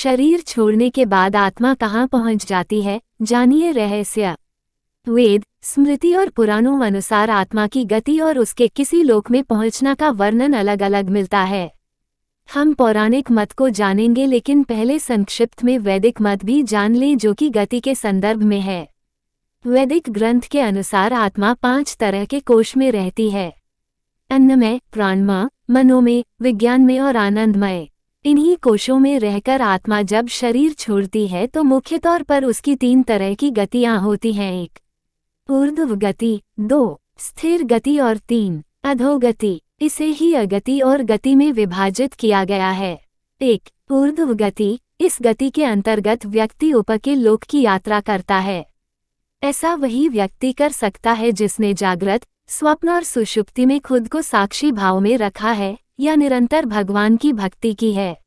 शरीर छोड़ने के बाद आत्मा कहाँ पहुँच जाती है, जानिए रहस्य। वेद, स्मृति और पुराणों अनुसार आत्मा की गति और उसके किसी लोक में पहुँचना का वर्णन अलग अलग मिलता है। हम पौराणिक मत को जानेंगे, लेकिन पहले संक्षिप्त में वैदिक मत भी जान लें जो कि गति के संदर्भ में है। वैदिक ग्रंथ के अनुसार आत्मा 5 तरह के कोश में रहती है: अन्नमय, प्राणमय, मनोमय, विज्ञानमय और आनंदमय। इन्हीं कोशों में रहकर आत्मा जब शरीर छोड़ती है तो मुख्य तौर पर उसकी 3 तरह की गतियां होती हैं: 1 ऊर्ध्व गति, 2 स्थिर गति और 3 अधोगति। इसे ही अगति और गति में विभाजित किया गया है। 1 ऊर्ध्व गति, इस गति के अंतर्गत व्यक्ति ऊपर के लोक की यात्रा करता है। ऐसा वही व्यक्ति कर सकता है जिसने जागृत, स्वप्न और सुषुप्ति में खुद को साक्षी भाव में रखा है या निरंतर भगवान की भक्ति की है।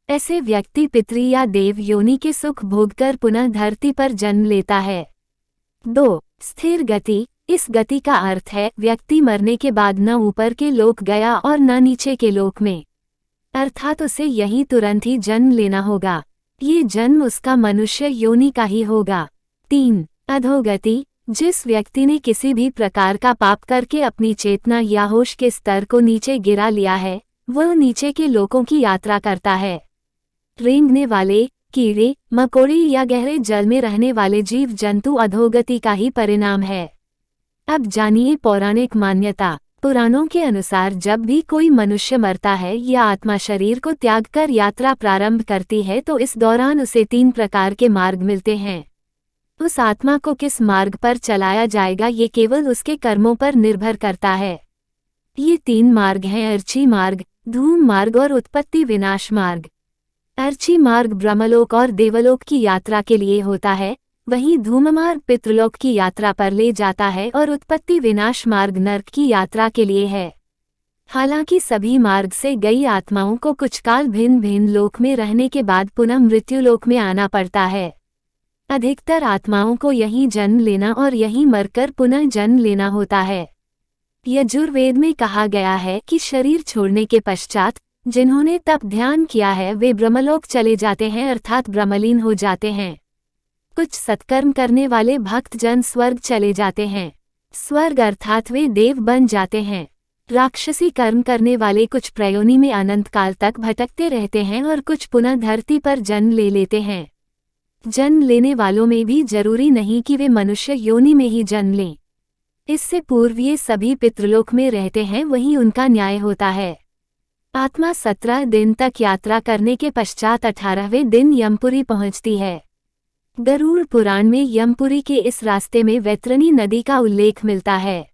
ऐसे व्यक्ति पितृ या देव योनि के सुख भोगकर पुनः धरती पर जन्म लेता है। 2 स्थिर गति, इस गति का अर्थ है व्यक्ति मरने के बाद न ऊपर के लोक गया और न नीचे के लोक में, अर्थात उसे यहीं तुरंत ही जन्म लेना होगा। ये जन्म उसका मनुष्य योनि का ही होगा। 3 अधोगति, जिस व्यक्ति ने किसी भी प्रकार का पाप करके अपनी चेतना या होश के स्तर को नीचे गिरा लिया है, वह नीचे के लोकों की यात्रा करता है। रेंगने वाले, कीड़े मकोड़े या गहरे जल में रहने वाले जीव जंतु अधोगति का ही परिणाम है। अब जानिए पौराणिक मान्यता। पुराणों के अनुसार जब भी कोई मनुष्य मरता है या आत्मा शरीर को त्याग कर यात्रा प्रारंभ करती है तो इस दौरान उसे 3 प्रकार के मार्ग मिलते हैं। उस आत्मा को किस मार्ग पर चलाया जाएगा ये केवल उसके कर्मों पर निर्भर करता है। ये 3 मार्ग हैं: अर्ची मार्ग, धूम मार्ग और उत्पत्ति विनाश मार्ग। अर्ची मार्ग ब्रह्मलोक और देवलोक की यात्रा के लिए होता है, वहीं धूम मार्ग पितृलोक की यात्रा पर ले जाता है और उत्पत्ति विनाश मार्ग नर्क की यात्रा के लिए है। हालांकि सभी मार्ग से गई आत्माओं को कुछ काल भिन्न भिन्न लोक में रहने के बाद पुनः मृत्युलोक में आना पड़ता है। अधिकतर आत्माओं को यहीं जन्म लेना और यहीं मरकर पुनः जन्म लेना होता है। यजुर्वेद में कहा गया है कि शरीर छोड़ने के पश्चात जिन्होंने तप ध्यान किया है वे ब्रह्मलोक चले जाते हैं, अर्थात ब्रह्मलीन हो जाते हैं। कुछ सत्कर्म करने वाले भक्त जन स्वर्ग चले जाते हैं। स्वर्ग अर्थात वे देव बन जाते हैं। राक्षसी कर्म करने वाले कुछ प्रयोनि में अनंत काल तक भटकते रहते हैं और कुछ पुनः धरती पर जन्म ले लेते हैं। जन्म लेने वालों में भी जरूरी नहीं कि वे मनुष्य योनि में ही जन्म लें। इससे पूर्व ये सभी पितृलोक में रहते हैं, वहीं उनका न्याय होता है। आत्मा 17 दिन तक यात्रा करने के पश्चात 18वें दिन यमपुरी पहुंचती है। गरुड़ पुराण में यमपुरी के इस रास्ते में वैतरणी नदी का उल्लेख मिलता है।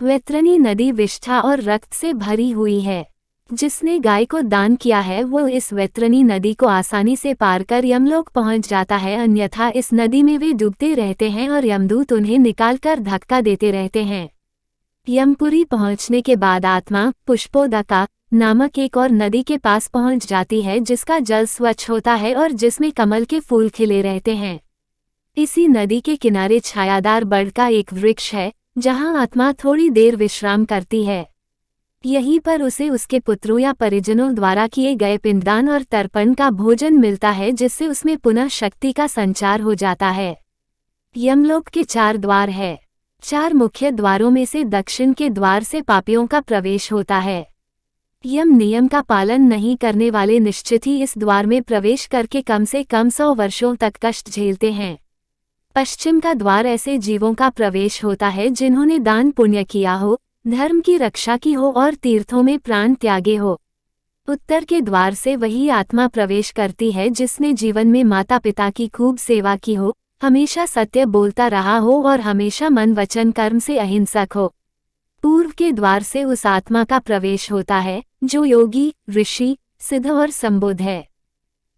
वैतरणी नदी विष्ठा और रक्त से भरी हुई है। जिसने गाय को दान किया है वो इस वैतरणी नदी को आसानी से पार कर यमलोक पहुंच जाता है, अन्यथा इस नदी में वे डूबते रहते हैं और यमदूत उन्हें निकालकर धक्का देते रहते हैं। यमपुरी पहुंचने के बाद आत्मा पुष्पोदका नामक एक और नदी के पास पहुंच जाती है जिसका जल स्वच्छ होता है और जिसमें कमल के फूल खिले रहते हैं। इसी नदी के किनारे छायादार बड़ का एक वृक्ष है जहां आत्मा थोड़ी देर विश्राम करती है। यहीं पर उसे उसके पुत्रों या परिजनों द्वारा किए गए पिंडदान और तर्पण का भोजन मिलता है, जिससे उसमें पुनः शक्ति का संचार हो जाता है। यमलोक के 4 द्वार है। 4 मुख्य द्वारों में से दक्षिण के द्वार से पापियों का प्रवेश होता है। यम नियम का पालन नहीं करने वाले निश्चित ही इस द्वार में प्रवेश करके कम से कम 100 वर्षों तक कष्ट झेलते हैं। पश्चिम का द्वार ऐसे जीवों का प्रवेश होता है जिन्होंने दान पुण्य किया हो, धर्म की रक्षा की हो और तीर्थों में प्राण त्यागे हो। उत्तर के द्वार से वही आत्मा प्रवेश करती है जिसने जीवन में माता पिता की खूब सेवा की हो, हमेशा सत्य बोलता रहा हो और हमेशा मन वचन कर्म से अहिंसक हो। पूर्व के द्वार से उस आत्मा का प्रवेश होता है जो योगी, ऋषि, सिद्ध और संबुद्ध है।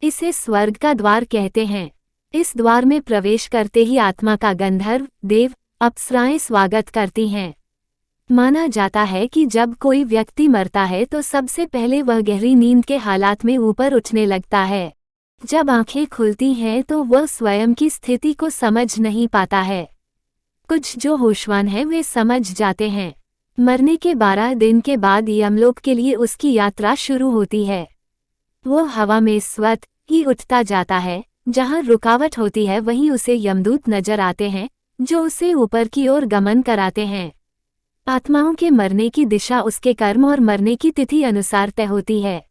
इसे स्वर्ग का द्वार कहते हैं। इस द्वार में प्रवेश करते ही आत्मा का गंधर्व, देव, अप्सराएं स्वागत करती हैं। माना जाता है कि जब कोई व्यक्ति मरता है तो सबसे पहले वह गहरी नींद के हालात में ऊपर उठने लगता है। जब आंखें खुलती हैं तो वह स्वयं की स्थिति को समझ नहीं पाता है। कुछ जो होशवान हैं वे समझ जाते हैं। मरने के 12 दिन के बाद यमलोक के लिए उसकी यात्रा शुरू होती है। वो हवा में स्वत ही उठता जाता है। जहाँ रुकावट होती है वहीं उसे यमदूत नजर आते हैं, जो उसे ऊपर की ओर गमन कराते हैं। आत्माओं के मरने की दिशा उसके कर्म और मरने की तिथि अनुसार तय होती है।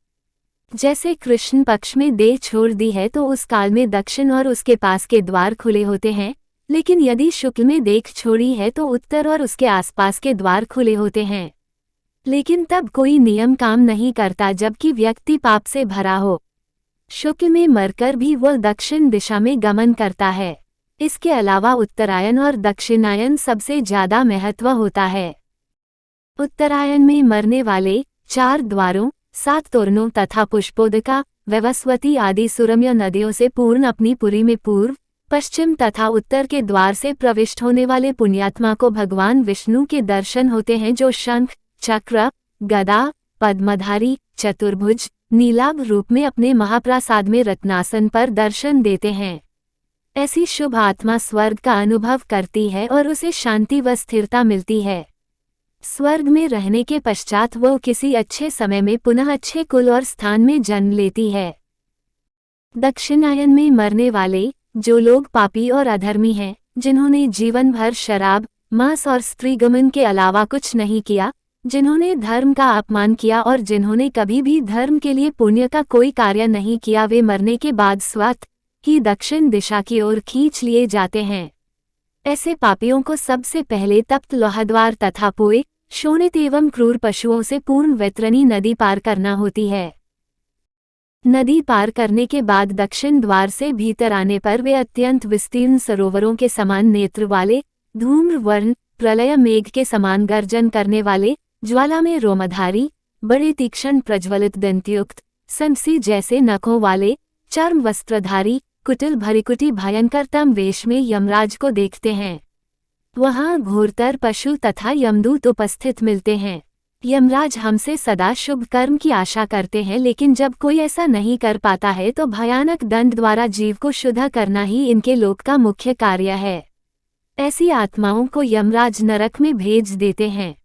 जैसे कृष्ण पक्ष में देह छोड़ दी है तो उस काल में दक्षिण और उसके पास के द्वार खुले होते हैं, लेकिन यदि शुक्ल में देह छोड़ी है तो उत्तर और उसके आसपास के द्वार खुले होते हैं। लेकिन तब कोई नियम काम नहीं करता जबकि व्यक्ति पाप से भरा हो। शुक्ल में मरकर भी वह दक्षिण दिशा में गमन करता है। इसके अलावा उत्तरायण और दक्षिणायन सबसे ज्यादा महत्व होता है। उत्तरायण में मरने वाले 4 द्वारों, 7 तोरणों तथा पुष्पोदका, वैवस्वती आदि सुरम्य नदियों से पूर्ण अपनी पुरी में पूर्व, पश्चिम तथा उत्तर के द्वार से प्रविष्ट होने वाले पुण्यात्मा को भगवान विष्णु के दर्शन होते हैं, जो शंख, चक्र, गदा, पद्मधारी, चतुर्भुज, नीलाभ रूप में अपने महाप्रसाद में रत्नासन पर दर्शन देते हैं। ऐसी शुभ आत्मा स्वर्ग का अनुभव करती है और उसे शांति व स्थिरता मिलती है। स्वर्ग में रहने के पश्चात वो किसी अच्छे समय में पुनः अच्छे कुल और स्थान में जन्म लेती है। दक्षिणायन में मरने वाले जो लोग पापी और अधर्मी हैं, जिन्होंने जीवन भर शराब, मांस और स्त्रीगमन के अलावा कुछ नहीं किया, जिन्होंने धर्म का अपमान किया और जिन्होंने कभी भी धर्म के लिए पुण्य का कोई कार्य नहीं किया, वे मरने के बाद स्वतः ही दक्षिण दिशा की ओर खींच लिए जाते हैं। ऐसे पापियों को सबसे पहले तप्त लोहद्वार तथा पोए, शोणित एवं क्रूर पशुओं से पूर्ण वैतरणी नदी पार करना होती है। नदी पार करने के बाद दक्षिण द्वार से भीतर आने पर वे अत्यंत विस्तीर्ण सरोवरों के समान नेत्र वाले, धूम्र वर्ण, प्रलय मेघ के समान गर्जन करने वाले, ज्वाला में रोमधारी, बड़े तीक्ष्ण प्रज्वलित दंतयुक्त, संसी जैसे नखों वाले, चर्म वस्त्रधारी, कुटिल भरिकुटी भयंकरतम वेश में यमराज को देखते हैं। वहां घोरतर पशु तथा यमदूत उपस्थित मिलते हैं। यमराज हमसे सदा शुभ कर्म की आशा करते हैं, लेकिन जब कोई ऐसा नहीं कर पाता है तो भयानक दंड द्वारा जीव को शुद्ध करना ही इनके लोक का मुख्य कार्य है। ऐसी आत्माओं को यमराज नरक में भेज देते हैं।